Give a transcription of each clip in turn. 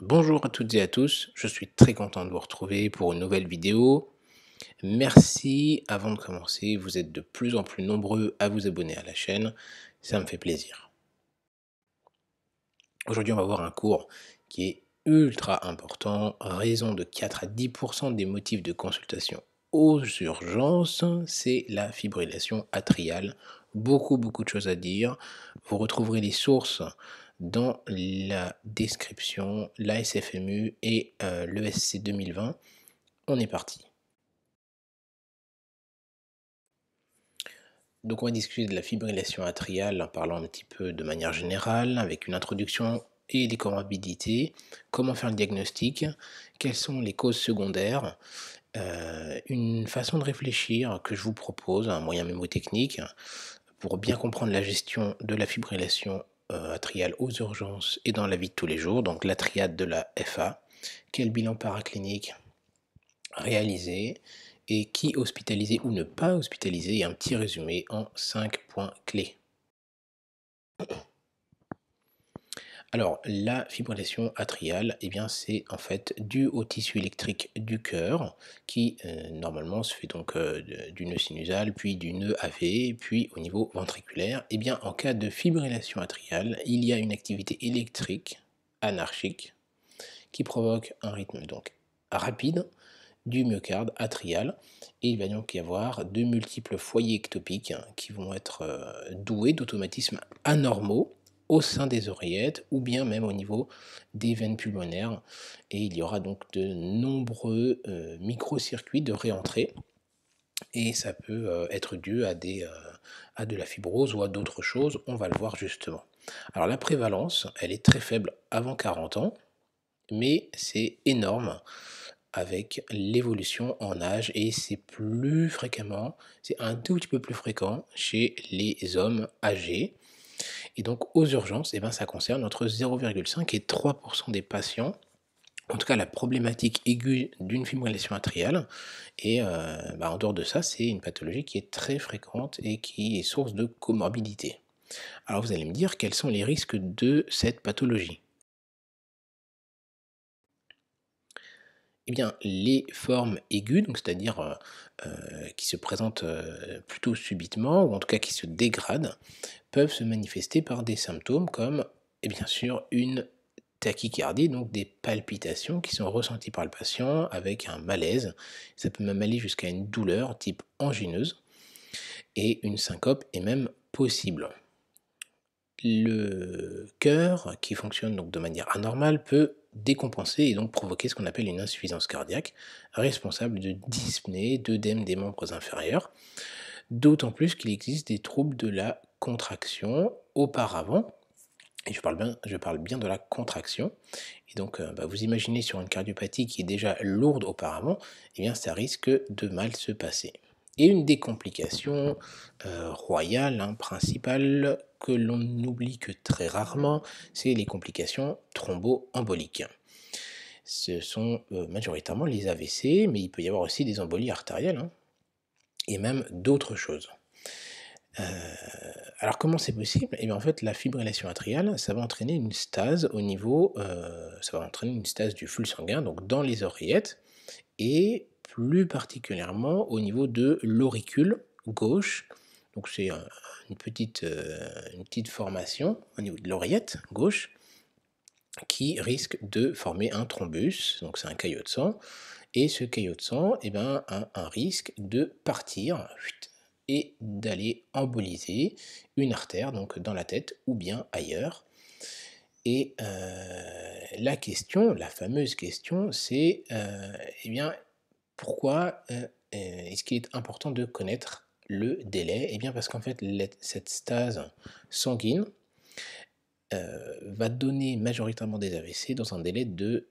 Bonjour à toutes et à tous, je suis très content de vous retrouver pour une nouvelle vidéo. Merci, avant de commencer, vous êtes de plus en plus nombreux à vous abonner à la chaîne, ça me fait plaisir. Aujourd'hui, on va voir un cours qui est ultra important, raison de 4 à 10% des motifs de consultation aux urgences, c'est la fibrillation atriale. Beaucoup de choses à dire. Vous retrouverez les sources dans la description, la SFMU et l'ESC 2020. On est parti. Donc on va discuter de la fibrillation atriale en parlant un petit peu de manière générale, avec une introduction et des comorbidités, comment faire le diagnostic, quelles sont les causes secondaires, une façon de réfléchir que je vous propose, un moyen mémotechnique, pour bien comprendre la gestion de la fibrillation atriale aux urgences et dans la vie de tous les jours, donc la triade de la FA, quel bilan paraclinique réaliser et qui hospitaliser ou ne pas hospitaliser et un petit résumé en 5 points clés. Alors, la fibrillation atriale, eh bien, c'est en fait dû au tissu électrique du cœur qui normalement se fait donc du nœud sinusal, puis du nœud AV, puis au niveau ventriculaire. Eh bien, en cas de fibrillation atriale, il y a une activité électrique anarchique qui provoque un rythme donc rapide du myocarde atrial, et il va donc y avoir de multiples foyers ectopiques qui vont être doués d'automatismes anormaux au sein des oreillettes ou bien même au niveau des veines pulmonaires, et il y aura donc de nombreux microcircuits de réentrée, et ça peut être dû à de la fibrose ou à d'autres choses, on va le voir justement. Alors la prévalence, elle est très faible avant 40 ans, mais c'est énorme avec l'évolution en âge, et c'est plus fréquemment, c'est un tout petit peu plus fréquent chez les hommes âgés. Et donc aux urgences, eh ben, ça concerne entre 0,5 et 3% des patients. En tout cas, la problématique aiguë d'une fibrillation atriale. Et en dehors de ça, c'est une pathologie qui est très fréquente et qui est source de comorbidité. Alors vous allez me dire quels sont les risques de cette pathologie. Eh bien, les formes aiguës, donc c'est-à-dire qui se présentent plutôt subitement, ou en tout cas qui se dégradent, peuvent se manifester par des symptômes comme, et bien sûr, une tachycardie, donc des palpitations qui sont ressenties par le patient avec un malaise. Ça peut même aller jusqu'à une douleur type angineuse, et une syncope est même possible. Le cœur, qui fonctionne donc de manière anormale, peut décompenser et donc provoquer ce qu'on appelle une insuffisance cardiaque, responsable de dyspnée, d'œdème des membres inférieurs, d'autant plus qu'il existe des troubles de la contraction auparavant, et je parle bien de la contraction, et donc vous imaginez sur une cardiopathie qui est déjà lourde auparavant, eh bien ça risque de mal se passer. Et une des complications royales, principales, que l'on n'oublie que très rarement, c'est les complications thromboemboliques. Ce sont majoritairement les AVC, mais il peut y avoir aussi des embolies artérielles, et même d'autres choses. Alors comment c'est possible? Eh bien en fait, la fibrillation atriale, ça va entraîner une stase au niveau, ça va entraîner une stase du flux sanguin, donc dans les oreillettes, et plus particulièrement au niveau de l'auricule gauche. Donc c'est une petite formation au niveau de l'oreillette gauche qui risque de former un thrombus, donc c'est un caillot de sang, et ce caillot de sang, eh ben, a un risque de partir et d'aller emboliser une artère, donc dans la tête ou bien ailleurs. Et la question, la fameuse question, c'est eh bien, pourquoi est-ce qu'il est important de connaître le délai? Eh bien, parce qu'en fait, cette stase sanguine va donner majoritairement des AVC dans un délai de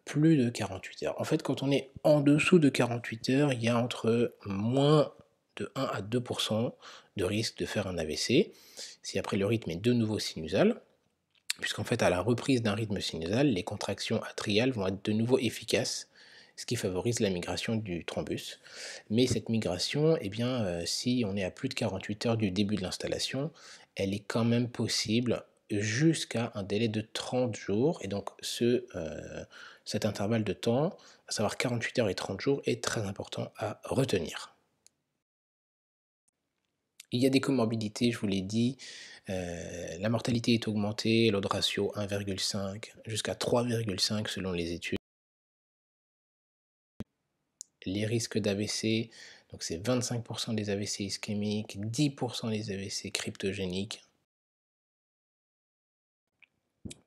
plus de 48 heures. En fait, quand on est en dessous de 48 heures, il y a entre moins de 1 à 2% de risque de faire un AVC, si après le rythme est de nouveau sinusal, puisqu'en fait, à la reprise d'un rythme sinusal, les contractions atriales vont être de nouveau efficaces, ce qui favorise la migration du thrombus. Mais cette migration, eh bien, si on est à plus de 48 heures du début de l'installation, elle est quand même possible jusqu'à un délai de 30 jours et donc cet intervalle de temps, à savoir 48 heures et 30 jours, est très important à retenir. Il y a des comorbidités, je vous l'ai dit, la mortalité est augmentée, l'odd ratio 1,5 jusqu'à 3,5 selon les études. Les risques d'AVC, donc c'est 25% des AVC ischémiques, 10% des AVC cryptogéniques.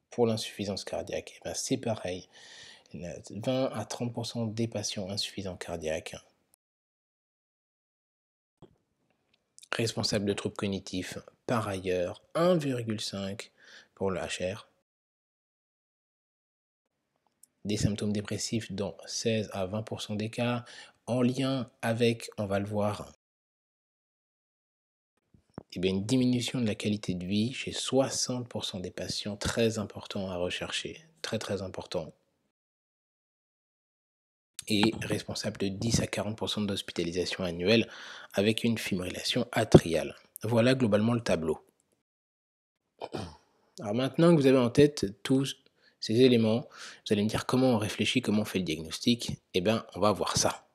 Pour l'insuffisance cardiaque, eh ben, c'est pareil, 20 à 30% des patients insuffisants cardiaques. Responsable de troubles cognitifs, par ailleurs, 1,5 pour le HR. Des symptômes dépressifs dans 16 à 20% des cas, en lien avec, on va le voir, eh bien, une diminution de la qualité de vie chez 60% des patients, très important à rechercher, très très important. Et responsable de 10 à 40% d'hospitalisation annuelle avec une fibrillation atriale. Voilà globalement le tableau. Alors maintenant que vous avez en tête tous ces éléments, vous allez me dire comment on réfléchit, comment on fait le diagnostic. Eh bien, on va voir ça.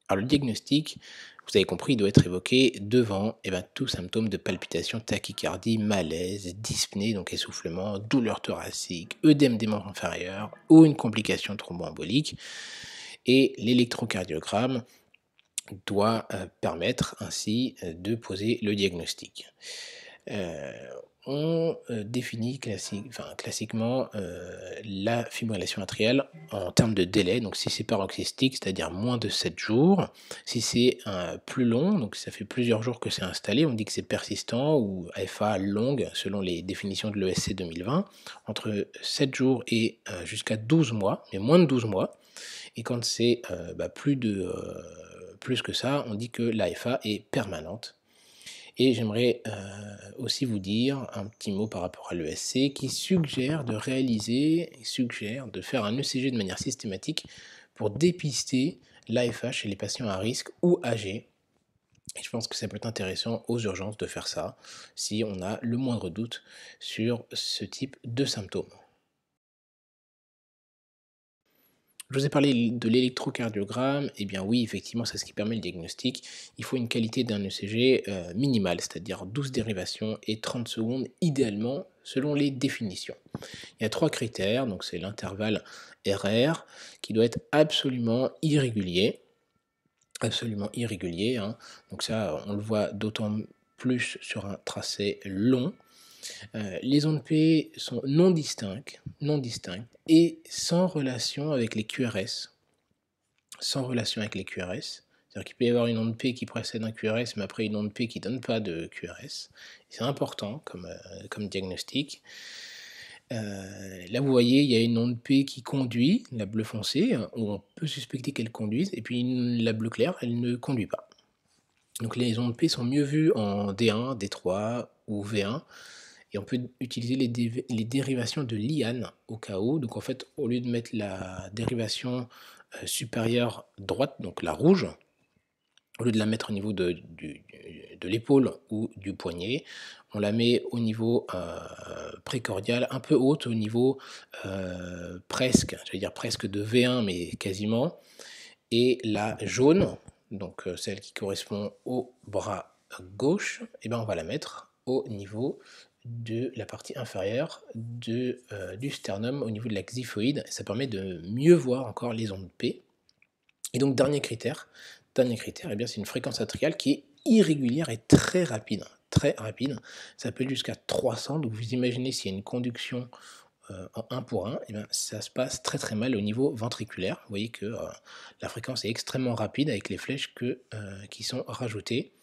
Alors le diagnostic, vous avez compris, il doit être évoqué devant tout symptôme de palpitation, tachycardie, malaise, dyspnée, donc essoufflement, douleur thoracique, œdème des membres inférieurs ou une complication thromboembolique. Et l'électrocardiogramme doit permettre ainsi de poser le diagnostic. On définit classiquement la fibrillation atriale en termes de délai. Donc si c'est paroxystique, c'est-à-dire moins de 7 jours. Si c'est plus long, donc ça fait plusieurs jours que c'est installé, on dit que c'est persistant ou AFA longue selon les définitions de l'ESC 2020, entre 7 jours et jusqu'à 12 mois, mais moins de 12 mois. Et quand c'est plus que ça, on dit que l'AFA est permanente. Et j'aimerais aussi vous dire un petit mot par rapport à l'ESC qui suggère de faire un ECG de manière systématique pour dépister l'AFA chez les patients à risque ou âgés. Et je pense que ça peut être intéressant aux urgences de faire ça si on a le moindre doute sur ce type de symptômes. Je vous ai parlé de l'électrocardiogramme. Eh bien oui, effectivement, c'est ce qui permet le diagnostic. Il faut une qualité d'un ECG minimale, c'est-à-dire 12 dérivations et 30 secondes, idéalement, selon les définitions. Il y a 3 critères, donc c'est l'intervalle RR, qui doit être absolument irrégulier. Absolument irrégulier, hein. Donc ça, on le voit d'autant plus sur un tracé long. Les ondes P sont non distinctes et sans relation avec les QRS. Sans relation avec les QRS. C'est-à-dire qu'il peut y avoir une onde P qui précède un QRS, mais après une onde P qui ne donne pas de QRS. C'est important comme diagnostic. Là, vous voyez, il y a une onde P qui conduit, la bleue foncée, où on peut suspecter qu'elle conduise, et puis la bleue claire, elle ne conduit pas. Donc les ondes P sont mieux vues en D1, D3 ou V1, et on peut utiliser les dérivations de Lian au cas où. Donc en fait, au lieu de mettre la dérivation supérieure droite, donc la rouge, au lieu de la mettre au niveau de l'épaule ou du poignet, on la met au niveau précordial, un peu haute, au niveau presque de V1, mais quasiment. Et la jaune, donc celle qui correspond au bras gauche, et ben on va la mettre au niveau de la partie inférieure du sternum, au niveau de la xiphoïde. Ça permet de mieux voir encore les ondes P. Et donc dernier critère, eh bien, c'est une fréquence atriale qui est irrégulière et très rapide. Très rapide. Ça peut aller jusqu'à 300. Donc vous imaginez s'il y a une conduction en 1 pour 1, eh bien, ça se passe très très mal au niveau ventriculaire. Vous voyez que la fréquence est extrêmement rapide avec les flèches qui sont rajoutées.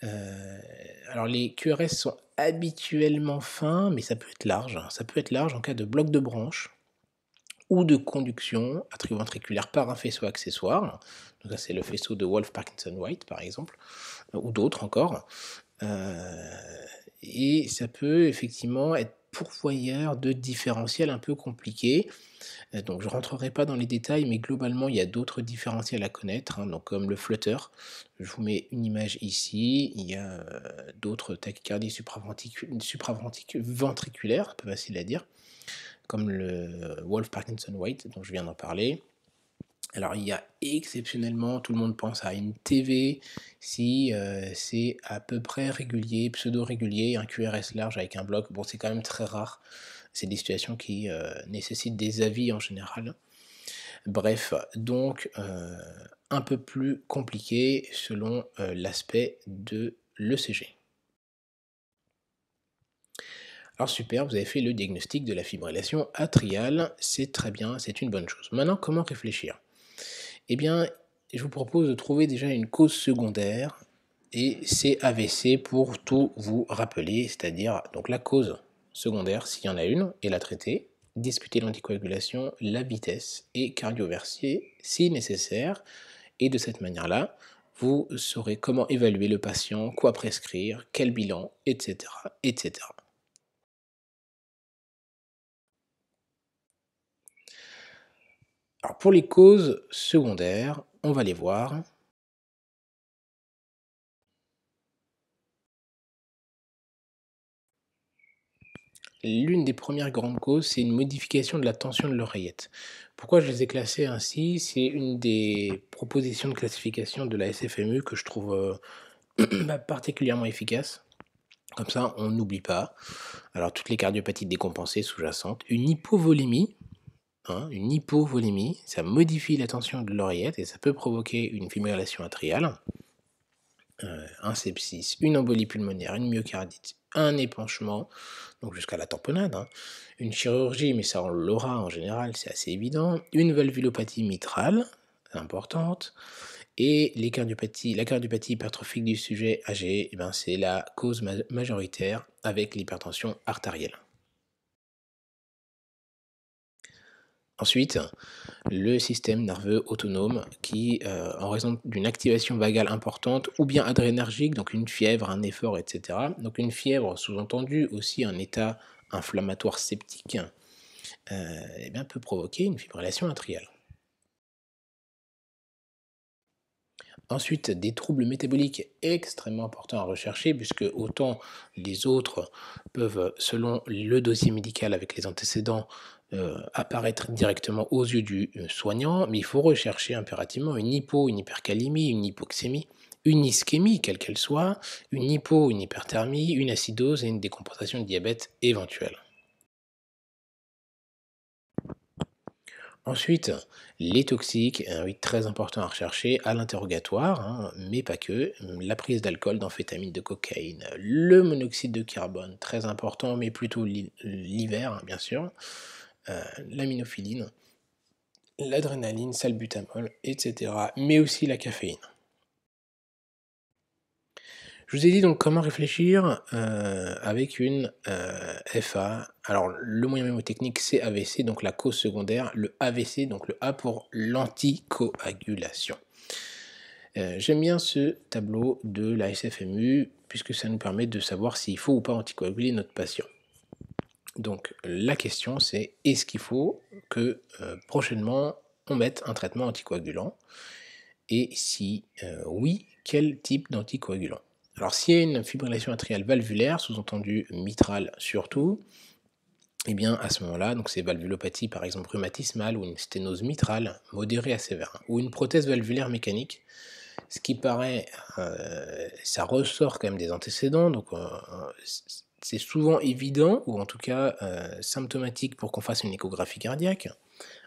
Alors les QRS sont habituellement fins, mais ça peut être large. Ça peut être large en cas de bloc de branche ou de conduction atrioventriculaire par un faisceau accessoire. Donc ça, c'est le faisceau de Wolff-Parkinson-White, par exemple, ou d'autres encore. Et ça peut effectivement être pourvoyeur de différentiels un peu compliqués. Donc je ne rentrerai pas dans les détails, mais globalement, il y a d'autres différentiels à connaître, hein, donc comme le flutter. Je vous mets une image ici. Il y a d'autres tachycardies ventriculaires, un peu facile à dire, comme le Wolff-Parkinson-White, dont je viens d'en parler. Alors il y a exceptionnellement, tout le monde pense à une TV, si c'est à peu près régulier, pseudo-régulier, un QRS large avec un bloc, bon c'est quand même très rare, c'est des situations qui nécessitent des avis en général. Bref, donc un peu plus compliqué selon l'aspect de l'ECG. Alors super, vous avez fait le diagnostic de la fibrillation atriale, c'est très bien, c'est une bonne chose. Maintenant, comment réfléchir? Eh bien, je vous propose de trouver déjà une cause secondaire, et c'est AVC pour tout vous rappeler, c'est-à-dire donc la cause secondaire, s'il y en a une, et la traiter, discuter l'anticoagulation, la vitesse et cardioversier si nécessaire, et de cette manière-là, vous saurez comment évaluer le patient, quoi prescrire, quel bilan, etc. etc. Alors pour les causes secondaires, on va les voir. L'une des premières grandes causes, c'est une modification de la tension de l'oreillette. Pourquoi je les ai classées ainsi? C'est une des propositions de classification de la SFMU que je trouve particulièrement efficace. Comme ça, on n'oublie pas. Alors, toutes les cardiopathies décompensées sous-jacentes, une hypovolémie, hein, une hypovolémie, ça modifie la tension de l'oreillette et ça peut provoquer une fibrillation atriale, un sepsis, une embolie pulmonaire, une myocardite, un épanchement, donc jusqu'à la tamponnade, hein. Une chirurgie, mais ça on l'aura en général, c'est assez évident, une valvulopathie mitrale, importante, et la cardiopathie hypertrophique du sujet âgé, eh ben, c'est la cause majoritaire avec l'hypertension artérielle. Ensuite, le système nerveux autonome qui, en raison d'une activation vagale importante ou bien adrénergique, donc une fièvre, un effort, etc. Donc une fièvre, sous-entendu aussi un état inflammatoire septique, eh bien, peut provoquer une fibrillation atriale. Ensuite, des troubles métaboliques extrêmement importants à rechercher, puisque autant les autres peuvent, selon le dossier médical avec les antécédents, apparaître directement aux yeux du soignant, mais il faut rechercher impérativement une hypo, une hypercalémie, une hypoxémie, une ischémie, quelle qu'elle soit, une hypo, une hyperthermie, une acidose et une décompensation de diabète éventuelle. Ensuite, les toxiques, oui, très important à rechercher à l'interrogatoire, hein, mais pas que. La prise d'alcool, d'amphétamine, de cocaïne, le monoxyde de carbone, très important, mais plutôt l'hiver, hein, bien sûr. L'aminophiline, l'adrénaline, salbutamol, etc. Mais aussi la caféine. Je vous ai dit donc comment réfléchir avec une FA. Alors le moyen mnémotechnique c'est AVC, donc la cause secondaire, le AVC, donc le A pour l'anticoagulation. J'aime bien ce tableau de la SFMU puisque ça nous permet de savoir s'il faut ou pas anticoaguler notre patient. Donc la question c'est est-ce qu'il faut que prochainement on mette un traitement anticoagulant et si oui, quel type d'anticoagulant? Alors s'il y a une fibrillation atriale valvulaire, sous-entendu mitrale surtout, eh bien à ce moment-là, donc c'est valvulopathie par exemple rhumatismale ou une sténose mitrale modérée à sévère, hein, ou une prothèse valvulaire mécanique, ce qui paraît, ça ressort quand même des antécédents, donc c'est souvent évident, ou en tout cas symptomatique pour qu'on fasse une échographie cardiaque.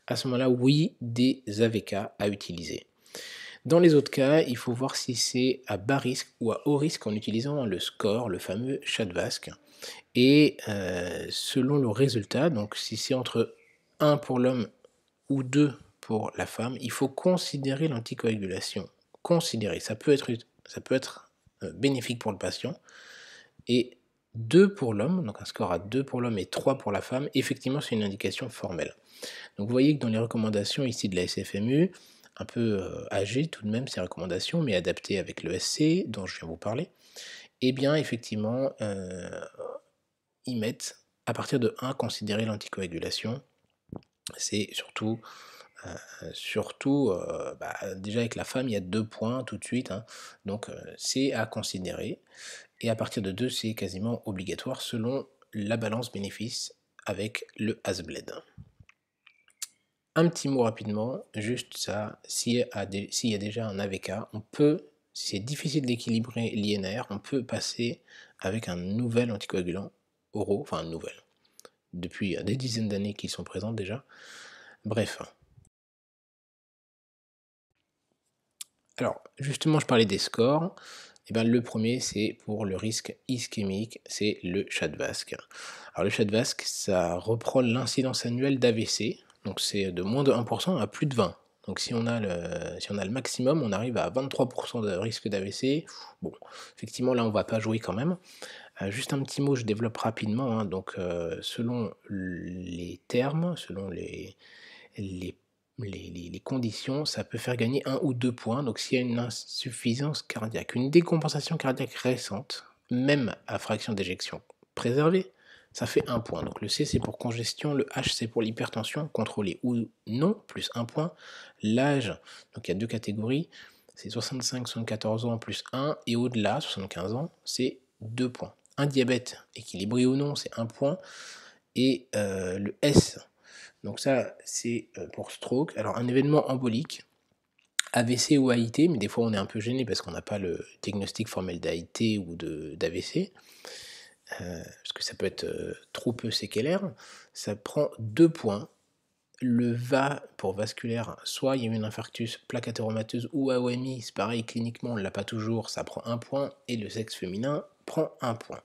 À ce moment-là, oui, des AVK à utiliser. Dans les autres cas, il faut voir si c'est à bas risque ou à haut risque en utilisant le score, le fameux Chadvask. Et selon le résultat, donc si c'est entre 1 pour l'homme ou 2 pour la femme, il faut considérer l'anticoagulation. Considérer, ça peut être bénéfique pour le patient. Et 2 pour l'homme, donc un score à 2 pour l'homme et 3 pour la femme, effectivement c'est une indication formelle. Donc vous voyez que dans les recommandations ici de la SFMU, un peu âgées tout de même ces recommandations, mais adaptées avec le SC dont je viens vous parler, eh bien effectivement, ils mettent À partir de 1, considérez l'anticoagulation. C'est surtout, déjà avec la femme, il y a 2 points tout de suite, hein, donc c'est à considérer et à partir de 2, c'est quasiment obligatoire selon la balance bénéfice avec le Hasbled. Un petit mot rapidement, juste ça, s'il y a déjà un AVK, on peut, si c'est difficile d'équilibrer l'INR, on peut passer avec un nouvel anticoagulant oraux, enfin un nouvel, depuis des dizaines d'années qu'ils sont présents déjà. Bref. Alors, justement, je parlais des scores. Eh ben, le premier, c'est pour le risque ischémique, c'est le CHA2-VASc. Alors, le CHA2-VASc, ça reprend l'incidence annuelle d'AVC, donc c'est de moins de 1% à plus de 20. Donc, si on a le maximum, on arrive à 23% de risque d'AVC. Bon, effectivement, là, on va pas jouer quand même. Juste un petit mot, je développe rapidement, hein. Donc, selon les termes, selon les conditions, ça peut faire gagner 1 ou 2 points. Donc s'il y a une insuffisance cardiaque, une décompensation cardiaque récente, même à fraction d'éjection préservée, ça fait 1 point. Donc le C c'est pour congestion, le H c'est pour l'hypertension, contrôlée ou non, plus 1 point. L'âge, donc il y a 2 catégories, c'est 65-74 ans plus 1, et au-delà, 75 ans, c'est 2 points. Un diabète équilibré ou non, c'est 1 point. Et le S, donc ça, c'est pour stroke. Alors un événement embolique, AVC ou AIT, mais des fois on est un peu gêné parce qu'on n'a pas le diagnostic formel d'AIT ou d'AVC, parce que ça peut être trop peu séquelaire. Ça prend 2 points. Le VA pour vasculaire, soit il y a eu une infarctus, plaque athéromateuse ou AOMI, c'est pareil, cliniquement on ne l'a pas toujours, ça prend 1 point, et le sexe féminin prend 1 point.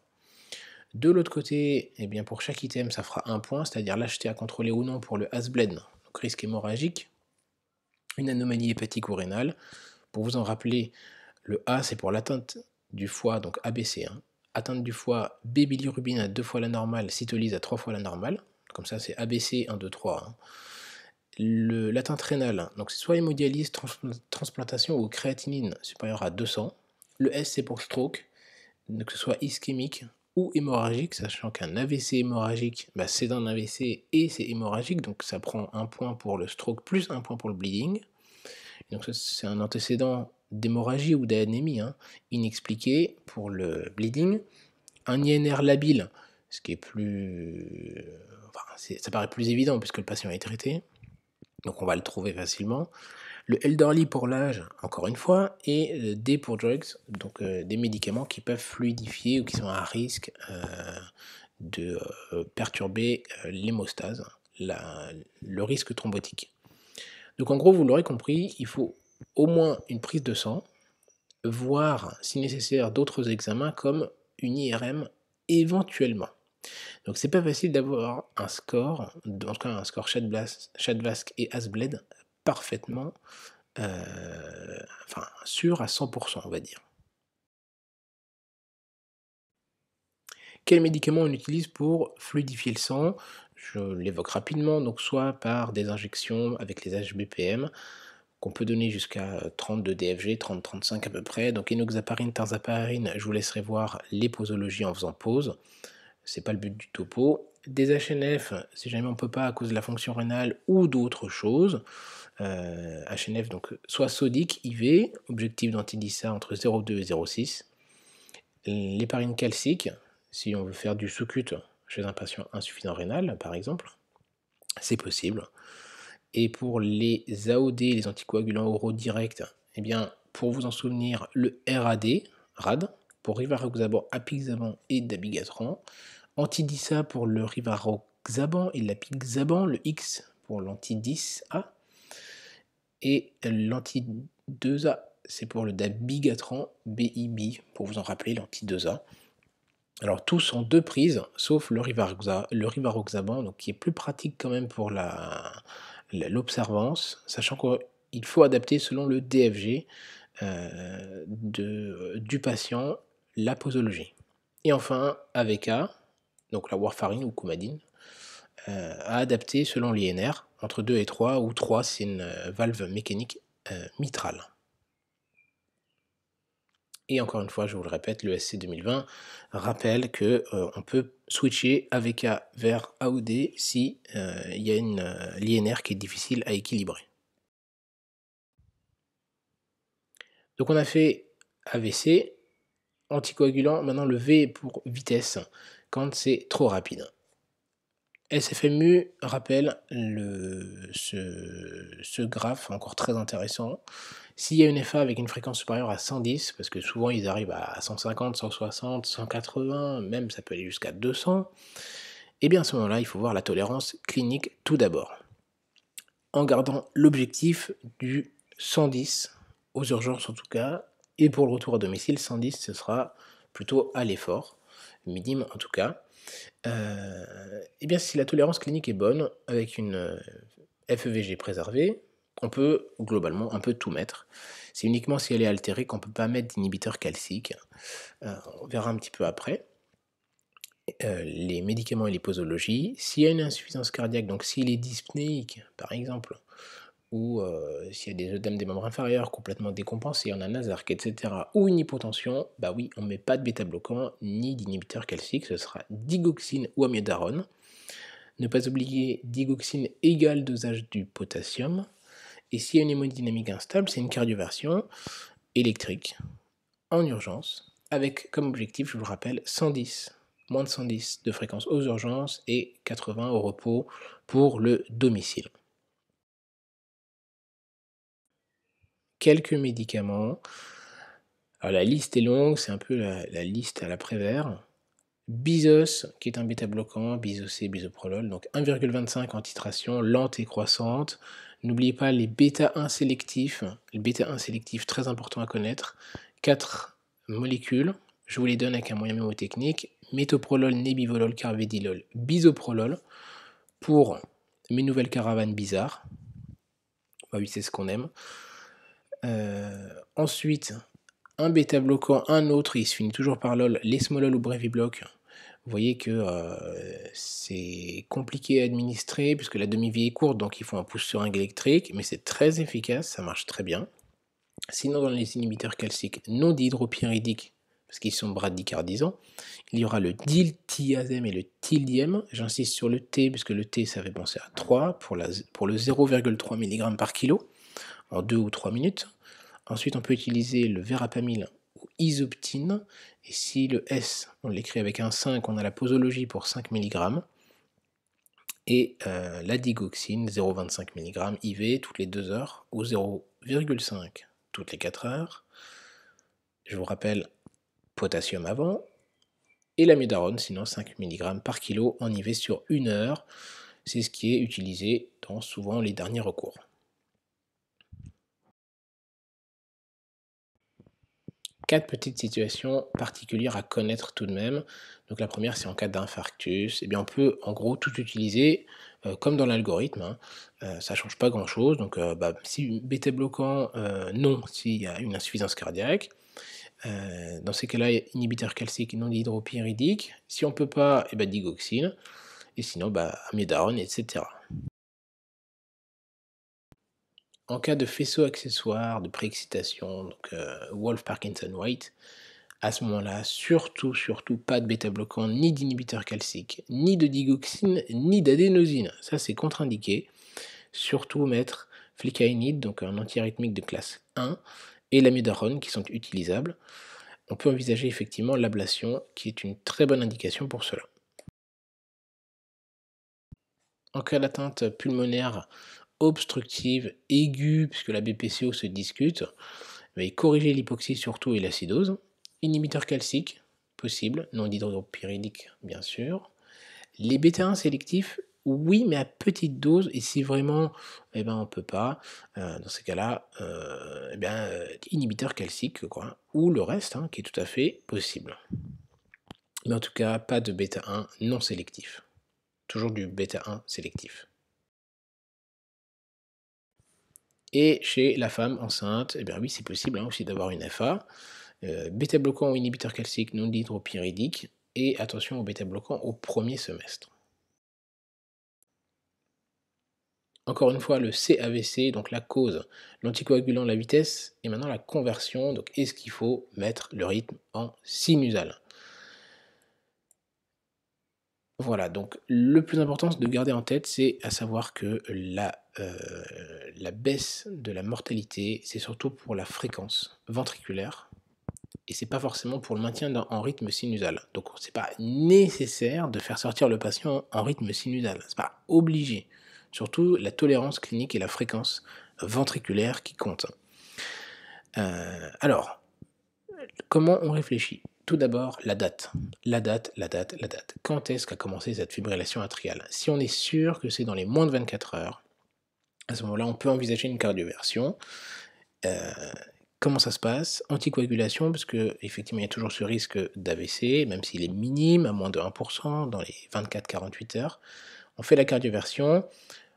De l'autre côté, eh bien pour chaque item, ça fera 1 point, c'est-à-dire lâcheté à contrôler ou non pour le Hasbled, donc risque hémorragique, une anomalie hépatique ou rénale. Pour vous en rappeler, le A, c'est pour l'atteinte du foie, donc ABC. Hein. Atteinte du foie, B bilirubine à 2 fois la normale, cytolyse à 3 fois la normale. Comme ça, c'est ABC 1, 2, 3. Hein. L'atteinte rénale, donc c'est soit hémodialyse, transplantation ou créatinine supérieure à 200. Le S, c'est pour stroke, que ce soit ischémique ou hémorragique, sachant qu'un AVC hémorragique, c'est d'un AVC et c'est hémorragique, donc ça prend 1 point pour le stroke plus 1 point pour le bleeding. Donc ça, c'est un antécédent d'hémorragie ou d'anémie inexpliqué pour le bleeding. Un INR labile, ce qui est plus... ça paraît plus évident puisque le patient est traité, donc on va le trouver facilement. Le elderly pour l'âge, encore une fois, et le D pour drugs, donc des médicaments qui peuvent fluidifier ou qui sont à risque de perturber l'hémostase, le risque thrombotique. Donc en gros, vous l'aurez compris, il faut au moins une prise de sang, voire si nécessaire d'autres examens comme une IRM éventuellement. Donc c'est pas facile d'avoir un score, en tout cas un score CHA2-VASc et Hasbled parfaitement sûr à 100%, on va dire. Quels médicaments on utilise pour fluidifier le sang? Je l'évoque rapidement, donc soit par des injections avec les HBPM, qu'on peut donner jusqu'à 32 DFG, 30-35 à peu près. Donc enoxaparine, tarzaparine, je vous laisserai voir les posologies en faisant pause. C'est pas le but du topo. Des HNF, si jamais on ne peut pas à cause de la fonction rénale ou d'autres choses. HNF, donc soit sodique, IV, objectif d'antidissa entre 0,2 et 0,6. L'héparine calcique, si on veut faire du sous-cut chez un patient insuffisant rénal, par exemple, c'est possible. Et pour les AOD, les anticoagulants oraux directs, eh bien, pour vous en souvenir, le RAD, pour rivaroxaban, apixaban et dabigatran. Antidissa pour le rivaroxaban et l'apixaban, le X pour l'anti-10A. Et l'anti-2A, c'est pour le dabigatran, BIB, pour vous en rappeler, l'anti-2A. Alors tous en 2 prises, sauf le rivaroxaban, donc qui est plus pratique quand même pour l'observance, sachant qu'il faut adapter selon le DFG du patient, la posologie. Et enfin, AVK, donc la warfarine ou coumadine, à adapter selon l'INR, entre 2 et 3, ou 3 c'est une valve mécanique mitrale. Et encore une fois, je vous le répète, le SC 2020 rappelle que on peut switcher AVK vers AOD si il y a une l'INR qui est difficile à équilibrer. Donc on a fait AVC, anticoagulant, maintenant le V pour vitesse, quand c'est trop rapide. SFMU rappelle ce graphe encore très intéressant. S'il y a une FA avec une fréquence supérieure à 110, parce que souvent ils arrivent à 150, 160, 180, même ça peut aller jusqu'à 200, et bien à ce moment-là, il faut voir la tolérance clinique tout d'abord, en gardant l'objectif du 110, aux urgences en tout cas, et pour le retour à domicile, 110 ce sera plutôt à l'effort, minime en tout cas. Et bien si la tolérance clinique est bonne, avec une FEVG préservée, on peut globalement un peu tout mettre. C'est uniquement si elle est altérée qu'on ne peut pas mettre d'inhibiteur calcique. On verra un petit peu après. Les médicaments et les posologies. S'il y a une insuffisance cardiaque, donc s'il est dyspnéique par exemple, ou s'il y a des œdèmes des membres inférieurs complètement décompensés, on a Nasarc, etc., ou une hypotension, bah oui, on ne met pas de bêta-bloquant ni d'inhibiteur calcique, ce sera digoxine ou amiodarone. Ne pas oublier digoxine égale dosage du potassium. Et s'il y a une hémodynamique instable, c'est une cardioversion électrique en urgence, avec comme objectif, je vous le rappelle, 110, moins de 110 de fréquence aux urgences et 80 au repos pour le domicile. Quelques médicaments. Alors la liste est longue, c'est un peu la liste à la Prévert. Bizos, qui est un bêta-bloquant, bisocé, bisoprolol, donc 1,25 en titration, lente et croissante. N'oubliez pas les bêta-1 sélectifs, les bêta-1 sélectifs très important à connaître. 4 molécules, je vous les donne avec un moyen mémotechnique. Métoprolol, nébivolol, carvedilol, bisoprolol, pour mes nouvelles caravanes bizarres. Bah oui, c'est ce qu'on aime. Ensuite, un bêta-bloquant, un autre, il se finit toujours par lol, l'esmolol ou Brevibloc. Vous voyez que c'est compliqué à administrer puisque la demi-vie est courte, donc il faut un pouce seringue électrique, mais c'est très efficace, ça marche très bien. Sinon, dans les inhibiteurs calciques non dihydropyridiques, parce qu'ils sont bradicardisants, il y aura le diltiazem et le tildiem. J'insiste sur le T, puisque le T, ça fait penser à 3 pour le 0,3 mg par kilo en 2 ou 3 minutes. Ensuite, on peut utiliser le verapamil ou isoptine. Et si le S, on l'écrit avec un 5, on a la posologie pour 5 mg. Et la digoxine, 0,25 mg IV toutes les 2 heures ou 0,5 toutes les 4 heures. Je vous rappelle, potassium avant. Et l'amiodarone, sinon 5 mg par kilo en IV sur 1 heure. C'est ce qui est utilisé dans souvent les derniers recours. 4 petites situations particulières à connaître tout de même. Donc la première, c'est en cas d'infarctus. Eh bien, on peut en gros tout utiliser comme dans l'algorithme. Ça ne change pas grand-chose. Donc si bêta-bloquant, non, s'il y a une insuffisance cardiaque. Dans ces cas-là, inhibiteur calcique non dihydropyridique. Si on ne peut pas, eh ben, digoxine. Et sinon, amiodarone, etc. En cas de faisceau accessoire, de préexcitation, donc Wolff-Parkinson-White, à ce moment-là, surtout pas de bêta-bloquant, ni d'inhibiteur calcique, ni de digoxine, ni d'adénosine. Ça, c'est contre-indiqué. Surtout mettre flecainide, donc un antiarythmique de classe 1, et l'amiodarone qui sont utilisables. On peut envisager effectivement l'ablation, qui est une très bonne indication pour cela. En cas d'atteinte pulmonaire obstructive, aiguë, puisque la BPCO se discute, mais corriger l'hypoxie surtout et l'acidose. Inhibiteur calcique, possible, non dihydropyridique bien sûr. Les bêta-1 sélectifs, oui, mais à petite dose, et si vraiment on ne peut pas, dans ces cas-là, inhibiteur calcique, quoi, ou le reste, qui est tout à fait possible. Mais en tout cas, pas de bêta-1 non sélectif. Toujours du bêta-1 sélectif. Et chez la femme enceinte, oui, c'est possible aussi d'avoir une FA. Bêta-bloquant ou inhibiteur calcique non dihydropyridique. Et attention aux bêta-bloquants au premier semestre. Encore une fois, le CAVC, donc la cause, l'anticoagulant, la vitesse, et maintenant la conversion. Donc, est-ce qu'il faut mettre le rythme en sinusal? Voilà, donc le plus important de garder en tête, c'est à savoir que la baisse de la mortalité, c'est surtout pour la fréquence ventriculaire et c'est pas forcément pour le maintien en rythme sinusal. Donc c'est pas nécessaire de faire sortir le patient en rythme sinusal, c'est pas obligé. Surtout la tolérance clinique et la fréquence ventriculaire qui comptent. Alors, comment on réfléchit? Tout d'abord, la date. La date, la date, la date. Quand est-ce qu'a commencé cette fibrillation atriale? Si on est sûr que c'est dans les moins de 24 heures, à ce moment-là, on peut envisager une cardioversion. Euh, Comment ça se passe? Anticoagulation, parce que effectivement, il y a toujours ce risque d'AVC, même s'il est minime, à moins de 1% dans les 24-48 heures. On fait la cardioversion,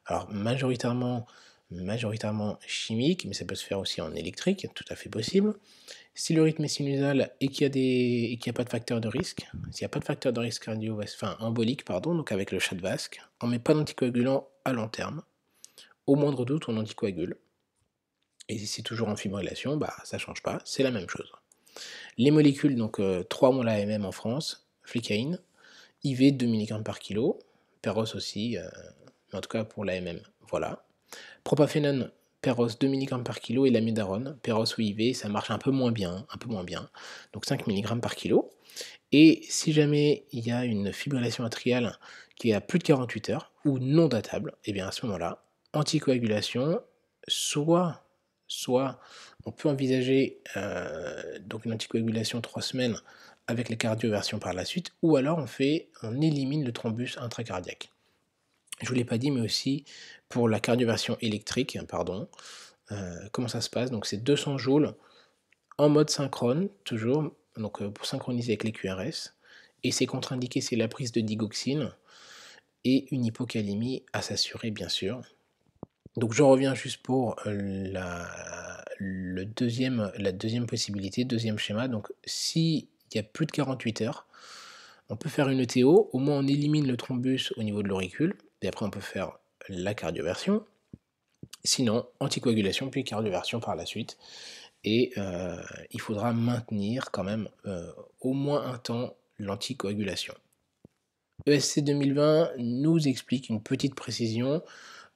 alors majoritairement chimique, mais ça peut se faire aussi en électrique, tout à fait possible. Si le rythme est sinusal et qu'il y a pas de facteur de risque, s'il n'y a pas de facteur de risque embolique, pardon, donc avec le Shadvask, on ne met pas d'anticoagulant à long terme. Au moindre doute, on anticoagule. Et si c'est toujours en fibrillation, bah ça change pas, c'est la même chose. Les molécules, donc 3 ont l'AMM en France, flicaïne, IV 2 mg par kilo, Peros aussi, mais en tout cas pour l'AMM, voilà. Propafénone, Peros 2 mg par kilo et l'amidarone, Peros ou IV, ça marche un peu moins bien, donc 5 mg par kilo. Et si jamais il y a une fibrillation atriale qui est à plus de 48 heures ou non datable, et bien à ce moment-là, anticoagulation, soit on peut envisager donc une anticoagulation 3 semaines avec les cardioversions par la suite, ou alors on élimine le thrombus intracardiaque. Je ne vous l'ai pas dit, mais aussi pour la cardioversion électrique, pardon. Comment ça se passe? Donc c'est 200 joules en mode synchrone, toujours, donc pour synchroniser avec les QRS. Et c'est contre-indiqué, c'est la prise de digoxine et une hypocalémie à s'assurer, bien sûr. Donc je reviens juste pour la deuxième possibilité, deuxième schéma. Donc s'il y a plus de 48 heures, on peut faire une ETO, au moins on élimine le thrombus au niveau de l'auricule, et après on peut faire la cardioversion. Sinon, anticoagulation, puis cardioversion par la suite. Et il faudra maintenir quand même au moins un temps l'anticoagulation. ESC 2020 nous explique une petite précision.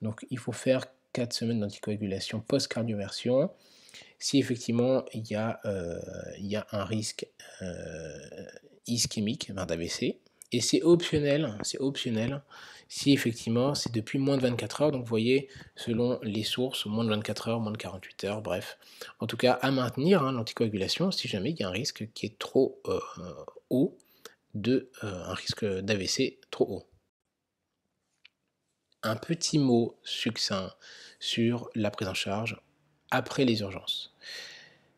Donc il faut faire 4 semaines d'anticoagulation post-cardioversion si effectivement il y a un risque ischémique d'AVC. Et c'est optionnel si effectivement c'est depuis moins de 24 heures. Donc vous voyez, selon les sources, moins de 24 heures, moins de 48 heures, bref. En tout cas, à maintenir l'anticoagulation si jamais il y a un risque qui est trop haut, un risque d'AVC trop haut. Un petit mot succinct sur la prise en charge après les urgences.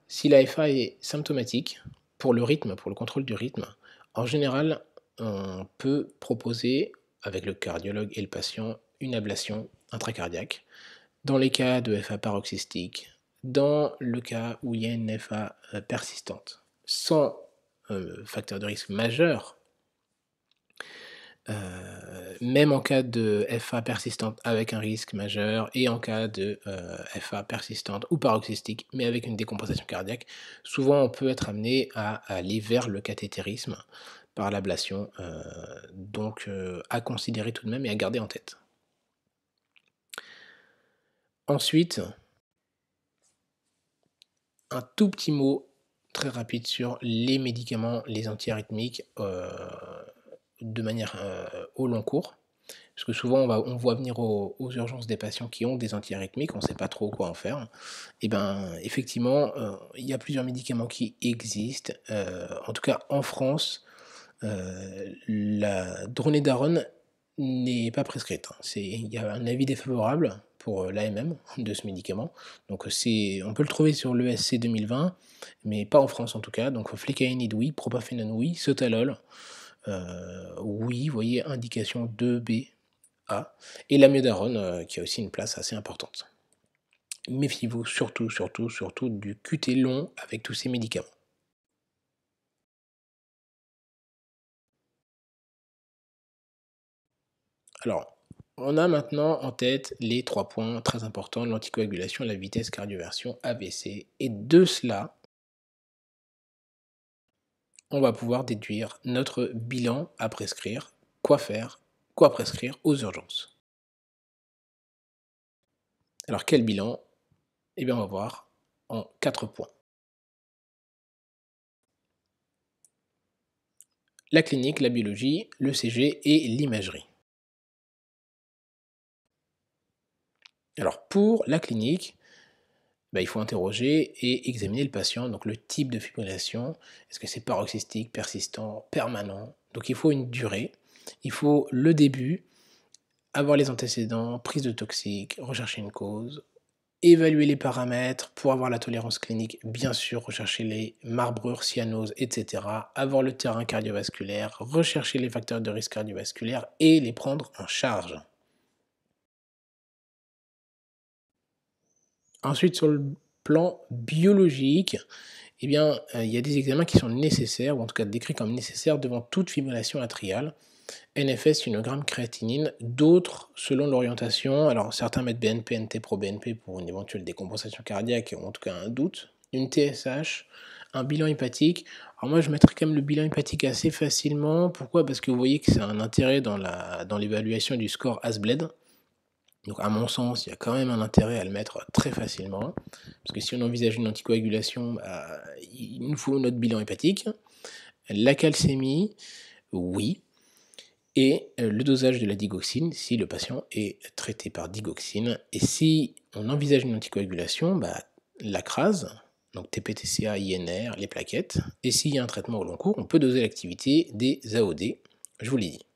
Si la FA est symptomatique, pour le rythme, pour le contrôle du rythme, en général, on peut proposer, avec le cardiologue et le patient, une ablation intracardiaque. Dans les cas de FA paroxystique, dans le cas où il y a une FA persistante, sans facteur de risque majeur, même en cas de FA persistante avec un risque majeur et en cas de FA persistante ou paroxystique, mais avec une décompensation cardiaque, souvent on peut être amené à aller vers le cathétérisme par l'ablation, donc à considérer tout de même et à garder en tête. Ensuite, un tout petit mot très rapide sur les médicaments, les antiarythmiques de manière au long cours. Parce que souvent, on voit venir aux urgences des patients qui ont des antiarythmiques, on ne sait pas trop quoi en faire. Et bien, effectivement, il y a plusieurs médicaments qui existent. En tout cas, en France, la dronédarone n'est pas prescrite. Il y a un avis défavorable pour l'AMM de ce médicament. Donc, on peut le trouver sur l'ESC 2020, mais pas en France en tout cas. Donc, flécaïnide, oui, propafénone, oui, sotalol, oui, vous voyez, indication 2B. Et l'amiodarone qui a aussi une place assez importante. Méfiez-vous surtout du QT long avec tous ces médicaments. Alors, On a maintenant en tête les 3 points très importants, l'anticoagulation, la vitesse, cardioversion, AVC et de cela, on va pouvoir déduire notre bilan à prescrire, quoi faire, quoi prescrire aux urgences. Alors quel bilan? Eh bien on va voir en 4 points. La clinique, la biologie, l'ECG et l'imagerie. Alors pour la clinique, bah, il faut interroger et examiner le patient, donc le type de fibrillation, est-ce que c'est paroxystique, persistant, permanent? Donc il faut une durée, il faut le début, avoir les antécédents, prise de toxiques, rechercher une cause, évaluer les paramètres pour avoir la tolérance clinique, bien sûr, rechercher les marbrures, cyanoses, etc., avoir le terrain cardiovasculaire, rechercher les facteurs de risque cardiovasculaire et les prendre en charge. Ensuite, sur le plan biologique, eh bien, il y a des examens qui sont nécessaires, ou en tout cas décrits comme nécessaires devant toute fibrillation atriale. NFS, sinogramme, créatinine, d'autres selon l'orientation. Alors certains mettent BNP, NT-proBNP pour une éventuelle décompensation cardiaque, ou en tout cas un doute. Une TSH, un bilan hépatique. Alors moi je mettrais quand même le bilan hépatique assez facilement. Pourquoi? Parce que vous voyez que c'est un intérêt dans l'évaluation du score ASBLED. Donc à mon sens, il y a quand même un intérêt à le mettre très facilement, parce que si on envisage une anticoagulation, bah, il nous faut notre bilan hépatique. La calcémie, oui, et le dosage de la digoxine, si le patient est traité par digoxine. Et si on envisage une anticoagulation, bah, la CRAS, donc TPTCA, INR, les plaquettes, et s'il y a un traitement au long cours, on peut doser l'activité des AOD, je vous l'ai dit.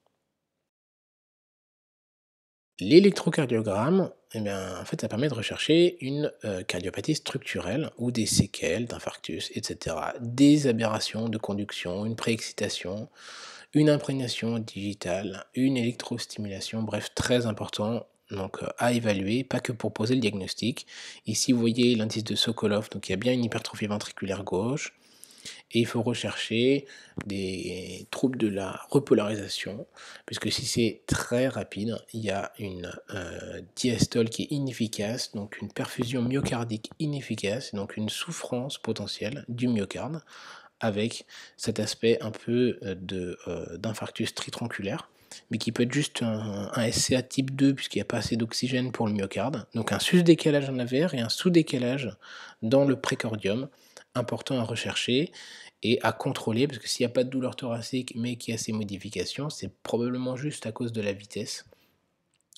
L'électrocardiogramme, eh bien, en fait, ça permet de rechercher une cardiopathie structurelle ou des séquelles d'infarctus, etc. Des aberrations de conduction, une préexcitation, une imprégnation digitale, une électrostimulation, bref, très important. Donc à évaluer, pas que pour poser le diagnostic. Ici, vous voyez l'indice de Sokolov, donc il y a bien une hypertrophie ventriculaire gauche, et il faut rechercher des troubles de la repolarisation, puisque si c'est très rapide, il y a une diastole qui est inefficace, donc une perfusion myocardique inefficace, donc une souffrance potentielle du myocarde, avec cet aspect un peu d'infarctus tritronculaire, mais qui peut être juste un SCA type 2 puisqu'il n'y a pas assez d'oxygène pour le myocarde. Donc un sus-décalage en AVR et un sous-décalage dans le précordium, important à rechercher et à contrôler, parce que s'il n'y a pas de douleur thoracique mais qu'il y a ces modifications, c'est probablement juste à cause de la vitesse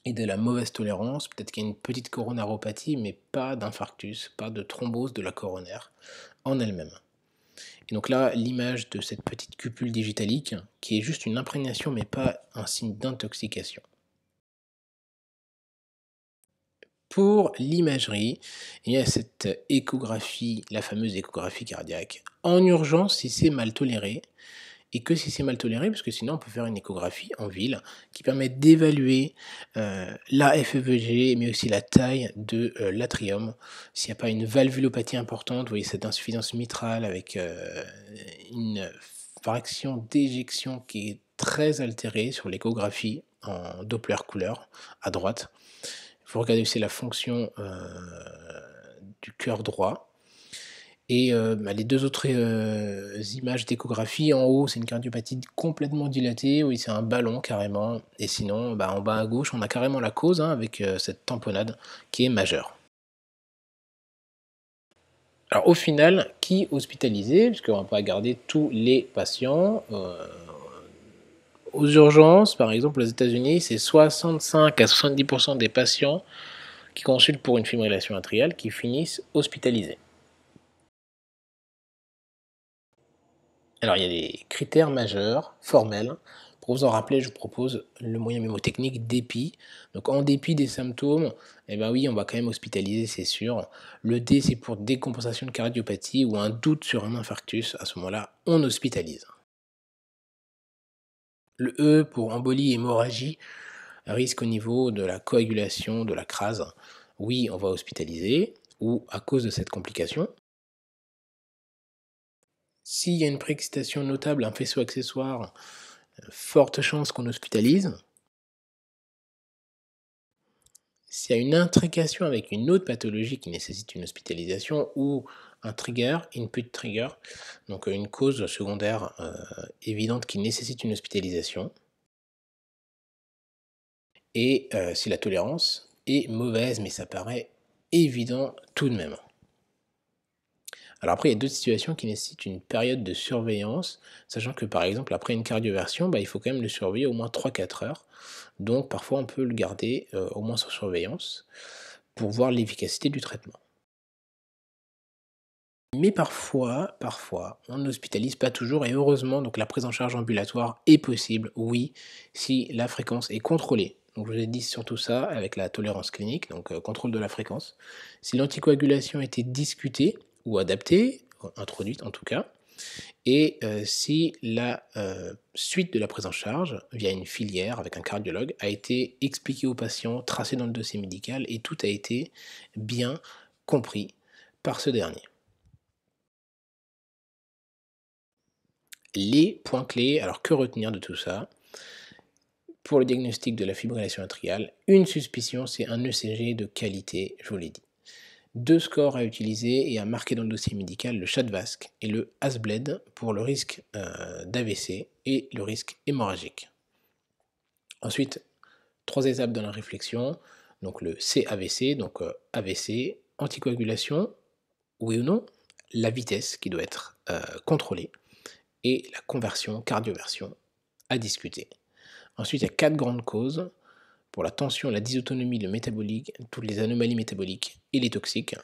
et de la mauvaise tolérance. Peut-être qu'il y a une petite coronaropathie, mais pas d'infarctus, pas de thrombose de la coronaire en elle-même. Et donc là, l'image de cette petite cupule digitalique, qui est juste une imprégnation, mais pas un signe d'intoxication. Pour l'imagerie, il y a cette échographie, la fameuse échographie cardiaque, en urgence si c'est mal toléré, et que si c'est mal toléré, parce que sinon on peut faire une échographie en ville qui permet d'évaluer la FEVG, mais aussi la taille de l'atrium. S'il n'y a pas une valvulopathie importante, vous voyez cette insuffisance mitrale avec une fraction d'éjection qui est très altérée sur l'échographie en Doppler couleur à droite. Il faut regarder aussi la fonction du cœur droit. Et bah, les 2 autres images d'échographie, en haut, c'est une cardiopathie complètement dilatée, oui, c'est un ballon carrément, et sinon, bah, en bas à gauche, on a carrément la cause, hein, avec cette tamponnade qui est majeure. Alors au final, qui hospitaliser? Puisqu'on va pas garder tous les patients, aux urgences, par exemple aux États-Unis, c'est 65 à 70 des patients qui consultent pour une fibrillation atriale qui finissent hospitalisés. Alors, il y a des critères majeurs, formels. Pour vous en rappeler, je vous propose le moyen mémotechnique DEPI. Donc, en dépit des symptômes, eh ben oui, on va quand même hospitaliser, c'est sûr. Le D, c'est pour décompensation de cardiopathie ou un doute sur un infarctus. À ce moment-là, on hospitalise. Le E, pour embolie, hémorragie, risque au niveau de la coagulation, de la crase. Oui, on va hospitaliser ou à cause de cette complication. S'il y a une préexcitation notable, un faisceau accessoire, forte chance qu'on hospitalise. S'il y a une intrication avec une autre pathologie qui nécessite une hospitalisation ou un trigger, input trigger, donc une cause secondaire évidente qui nécessite une hospitalisation, et si la tolérance est mauvaise, mais ça paraît évident tout de même. Alors après, il y a d'autres situations qui nécessitent une période de surveillance, sachant que par exemple, après une cardioversion, bah, il faut quand même le surveiller au moins 3 4 heures. Donc parfois, on peut le garder au moins sur surveillance pour voir l'efficacité du traitement. Mais parfois, on n'hospitalise pas toujours et heureusement, donc la prise en charge ambulatoire est possible, oui, si la fréquence est contrôlée. Donc je vous ai dit surtout ça avec la tolérance clinique, donc contrôle de la fréquence. Si l'anticoagulation était discutée ou adaptée, introduite en tout cas, et si la suite de la prise en charge, via une filière avec un cardiologue, a été expliquée au patient, tracée dans le dossier médical et tout a été bien compris par ce dernier. Les points clés, alors que retenir de tout ça? Pour le diagnostic de la fibrillation atriale, une suspicion, c'est un ECG de qualité, je vous l'ai dit. Deux scores à utiliser et à marquer dans le dossier médical, le CHA2-VASc et le HAS-BLED pour le risque d'AVC et le risque hémorragique. Ensuite, trois étapes dans la réflexion, donc le CAVC, donc AVC, anticoagulation, oui ou non, la vitesse qui doit être contrôlée et la conversion, cardioversion à discuter. Ensuite, il y a 4 grandes causes pour la tension, la dysautonomie, le métabolique, toutes les anomalies métaboliques et les toxiques.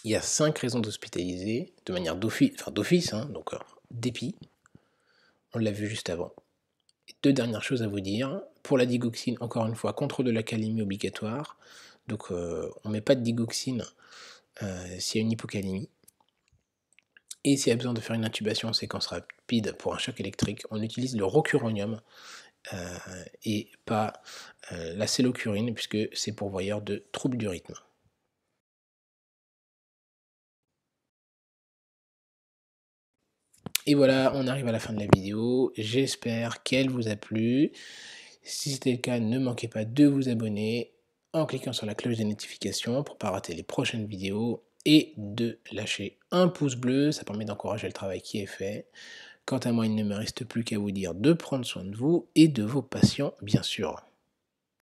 Il y a 5 raisons d'hospitaliser de manière d'office, hein, donc dépit. On l'a vu juste avant. Et deux dernières choses à vous dire. Pour la digoxine, encore une fois, contrôle de la calémie obligatoire. Donc on ne met pas de digoxine s'il y a une hypocalémie. Et s'il y a besoin de faire une intubation en séquence rapide pour un choc électrique, on utilise le rocuronium et pas la cellocurine, puisque c'est pourvoyeur de troubles du rythme. Et voilà, on arrive à la fin de la vidéo. J'espère qu'elle vous a plu. Si c'était le cas, ne manquez pas de vous abonner en cliquant sur la cloche des notifications pour ne pas rater les prochaines vidéos et de lâcher un pouce bleu, ça permet d'encourager le travail qui est fait. Quant à moi, il ne me reste plus qu'à vous dire de prendre soin de vous et de vos patients, bien sûr.